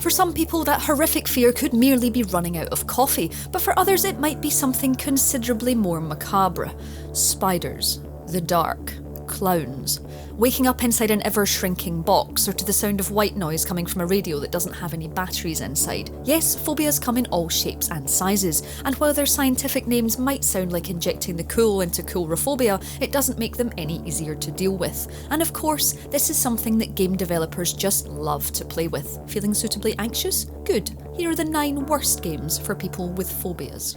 For some people, that horrific fear could merely be running out of coffee, but for others it might be something considerably more macabre. Spiders, the dark, clowns, waking up inside an ever-shrinking box, or to the sound of white noise coming from a radio that doesn't have any batteries inside. Yes, phobias come in all shapes and sizes, and while their scientific names might sound like injecting the cool into Coulrophobia, it doesn't make them any easier to deal with. And of course, this is something that game developers just love to play with. Feeling suitably anxious? Good. Here are the 9 worst games for people with phobias.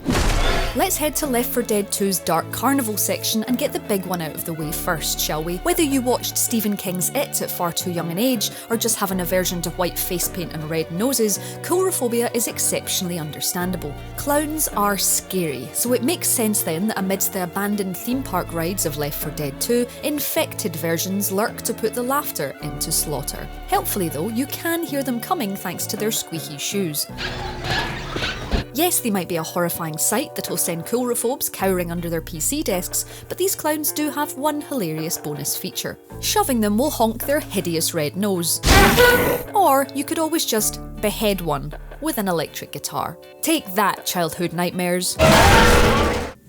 Let's head to Left 4 Dead 2's Dark Carnival section and get the big one out of the way first, shall we? Whether you watched Stephen King's It at far too young an age, or just have an aversion to white face paint and red noses, Coulrophobia is exceptionally understandable. Clowns are scary, so it makes sense then that amidst the abandoned theme park rides of Left 4 Dead 2, infected versions lurk to put the laughter into slaughter. Helpfully though, you can hear them coming thanks to their squeaky shoes. Yes, they might be a horrifying sight that'll send coulrophobes cowering under their PC desks, but these clowns do have one hilarious bonus feature. Shoving them will honk their hideous red nose. Or you could always just behead one with an electric guitar. Take that, childhood nightmares.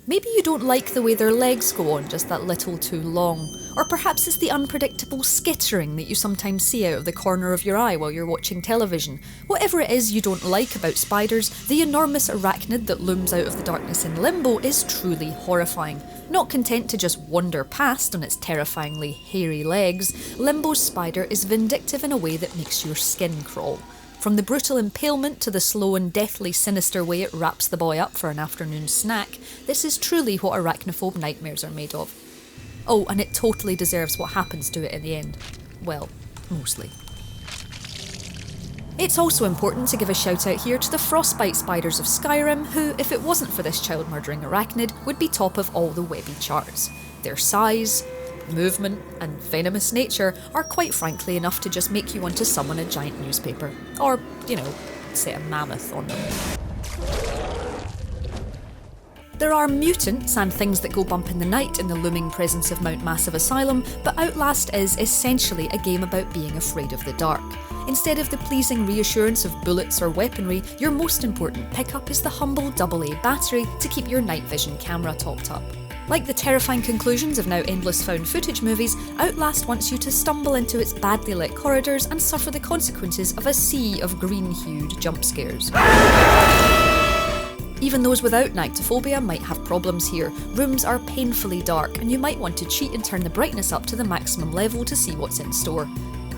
Maybe you don't like the way their legs go on just that little too long. Or perhaps it's the unpredictable skittering that you sometimes see out of the corner of your eye while you're watching television. Whatever it is you don't like about spiders, the enormous arachnid that looms out of the darkness in Limbo is truly horrifying. Not content to just wander past on its terrifyingly hairy legs, Limbo's spider is vindictive in a way that makes your skin crawl. From the brutal impalement to the slow and deathly sinister way it wraps the boy up for an afternoon snack, this is truly what arachnophobe nightmares are made of. Oh, and it totally deserves what happens to it in the end. Well, mostly. It's also important to give a shout out here to the frostbite spiders of Skyrim, who, if it wasn't for this child-murdering arachnid, would be top of all the webby charts. Their size, movement, and venomous nature are quite frankly enough to just make you want to summon a giant newspaper. Or, set a mammoth on them. There are mutants and things that go bump in the night in the looming presence of Mount Massive Asylum, but Outlast is essentially a game about being afraid of the dark. Instead of the pleasing reassurance of bullets or weaponry, your most important pickup is the humble AA battery to keep your night vision camera topped up. Like the terrifying conclusions of now endless found footage movies, Outlast wants you to stumble into its badly lit corridors and suffer the consequences of a sea of green-hued jump scares. Even those without Nyctophobia might have problems here. Rooms are painfully dark, and you might want to cheat and turn the brightness up to the maximum level to see what's in store.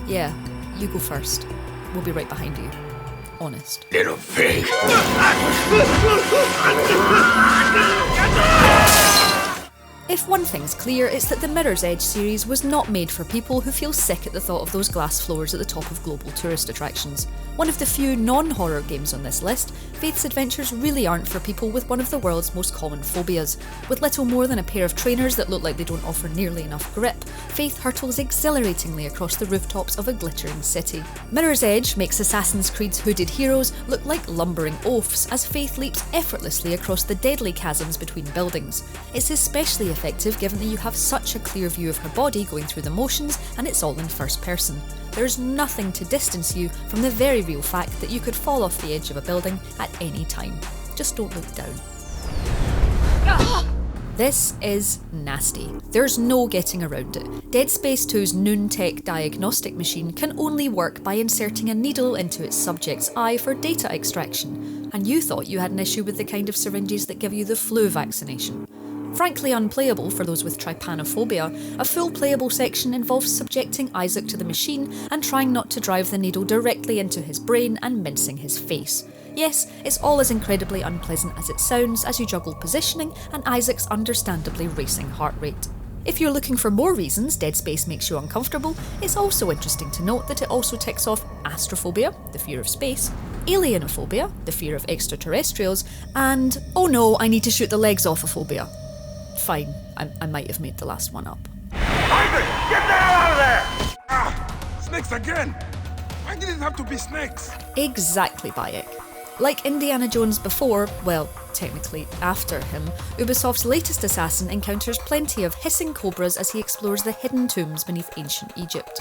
Yeah, you go first. We'll be right behind you. Honest. Little pig! If one thing's clear, it's that the Mirror's Edge series was not made for people who feel sick at the thought of those glass floors at the top of global tourist attractions. One of the few non-horror games on this list, Faith's adventures really aren't for people with one of the world's most common phobias. With little more than a pair of trainers that look like they don't offer nearly enough grip, Faith hurtles exhilaratingly across the rooftops of a glittering city. Mirror's Edge makes Assassin's Creed's hooded heroes look like lumbering oafs as Faith leaps effortlessly across the deadly chasms between buildings. It's especially effective given that you have such a clear view of her body going through the motions, and it's all in first person. There's nothing to distance you from the very real fact that you could fall off the edge of a building at any time. Just don't look down. This is nasty. There's no getting around it. Dead Space 2's Noontech diagnostic machine can only work by inserting a needle into its subject's eye for data extraction, and you thought you had an issue with the kind of syringes that give you the flu vaccination. Frankly unplayable for those with trypanophobia, a full playable section involves subjecting Isaac to the machine and trying not to drive the needle directly into his brain and mincing his face. Yes, it's all as incredibly unpleasant as it sounds as you juggle positioning and Isaac's understandably racing heart rate. If you're looking for more reasons Dead Space makes you uncomfortable, it's also interesting to note that it also ticks off astrophobia, the fear of space, alienophobia, the fear of extraterrestrials, and, oh no, I need to shoot the legs off a phobia. Fine, I might have made the last one up. Isaac, get the hell out of there! Ah, snakes again! Why did it have to be snakes? Exactly, Bayek. Like Indiana Jones before, well, technically after him, Ubisoft's latest assassin encounters plenty of hissing cobras as he explores the hidden tombs beneath ancient Egypt.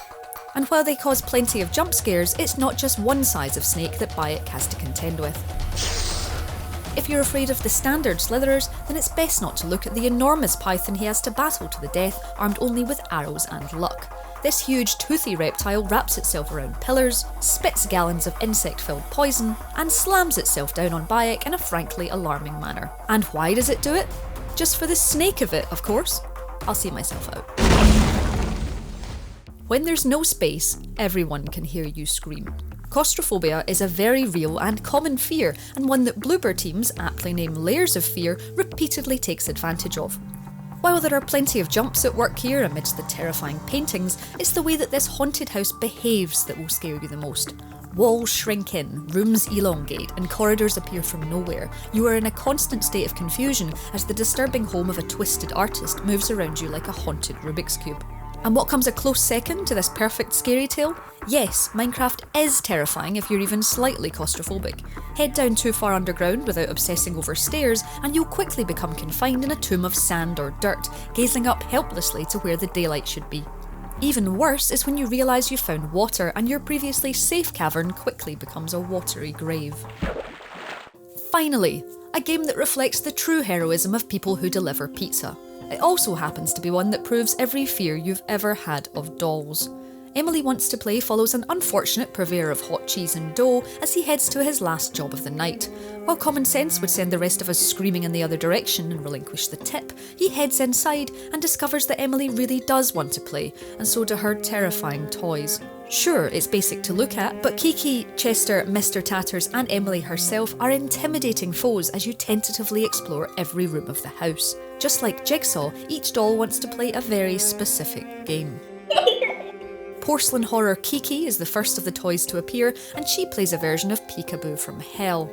And while they cause plenty of jump scares, it's not just one size of snake that Bayek has to contend with. If you're afraid of the standard slitherers, then it's best not to look at the enormous python he has to battle to the death, armed only with arrows and luck. This huge toothy reptile wraps itself around pillars, spits gallons of insect-filled poison, and slams itself down on Bayek in a frankly alarming manner. And why does it do it? Just for the snake of it, of course. I'll see myself out. When there's no space, everyone can hear you scream. Claustrophobia is a very real and common fear, and one that blooper teams, aptly named Layers of Fear, repeatedly takes advantage of. While there are plenty of jumps at work here amidst the terrifying paintings, it's the way that this haunted house behaves that will scare you the most. Walls shrink in, rooms elongate, and corridors appear from nowhere. You are in a constant state of confusion as the disturbing home of a twisted artist moves around you like a haunted Rubik's Cube. And what comes a close second to this perfect scary tale? Yes, Minecraft is terrifying if you're even slightly claustrophobic. Head down too far underground without obsessing over stairs, and you'll quickly become confined in a tomb of sand or dirt, gazing up helplessly to where the daylight should be. Even worse is when you realise you've found water and your previously safe cavern quickly becomes a watery grave. Finally, a game that reflects the true heroism of people who deliver pizza. It also happens to be one that proves every fear you've ever had of dolls. Emily Wants to Play follows an unfortunate purveyor of hot cheese and dough as he heads to his last job of the night. While common sense would send the rest of us screaming in the other direction and relinquish the tip, he heads inside and discovers that Emily really does want to play, and so do her terrifying toys. Sure, it's basic to look at, but Kiki, Chester, Mr. Tatters and Emily herself are intimidating foes as you tentatively explore every room of the house. Just like Jigsaw, each doll wants to play a very specific game. Porcelain horror Kiki is the first of the toys to appear, and she plays a version of Peekaboo from hell.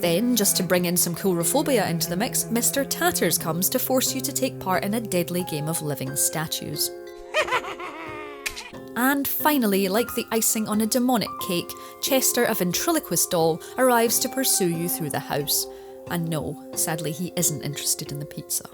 Then, just to bring in some Coulrophobia into the mix, Mr. Tatters comes to force you to take part in a deadly game of living statues. And finally, like the icing on a demonic cake, Chester, a ventriloquist doll, arrives to pursue you through the house. And no, sadly he isn't interested in the pizza.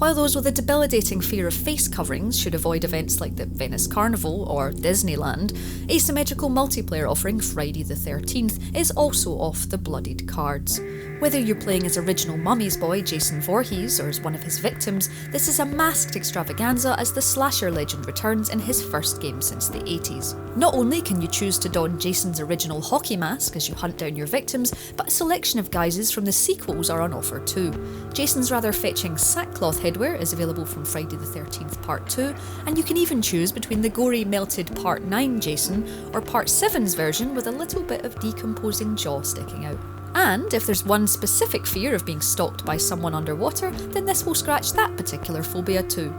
While those with a debilitating fear of face coverings should avoid events like the Venice Carnival or Disneyland, asymmetrical multiplayer offering Friday the 13th is also off the bloodied cards. Whether you're playing as original Mummy's boy Jason Voorhees or as one of his victims, this is a masked extravaganza as the slasher legend returns in his first game since the 80s. Not only can you choose to don Jason's original hockey mask as you hunt down your victims, but a selection of guises from the sequels are on offer too. Jason's rather fetching sackcloth headwear is available from Friday the 13th Part 2, and you can even choose between the gory melted Part 9 Jason or Part 7's version with a little bit of decomposing jaw sticking out. And if there's one specific fear of being stalked by someone underwater, then this will scratch that particular phobia too.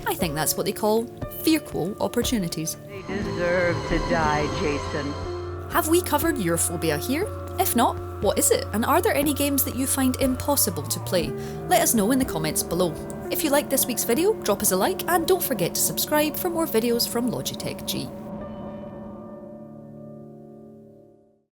I think that's what they call fearful opportunities. They deserve to die, Jason. Have we covered your phobia here? If not, what is it? And are there any games that you find impossible to play? Let us know in the comments below. If you liked this week's video, drop us a like and don't forget to subscribe for more videos from Logitech G.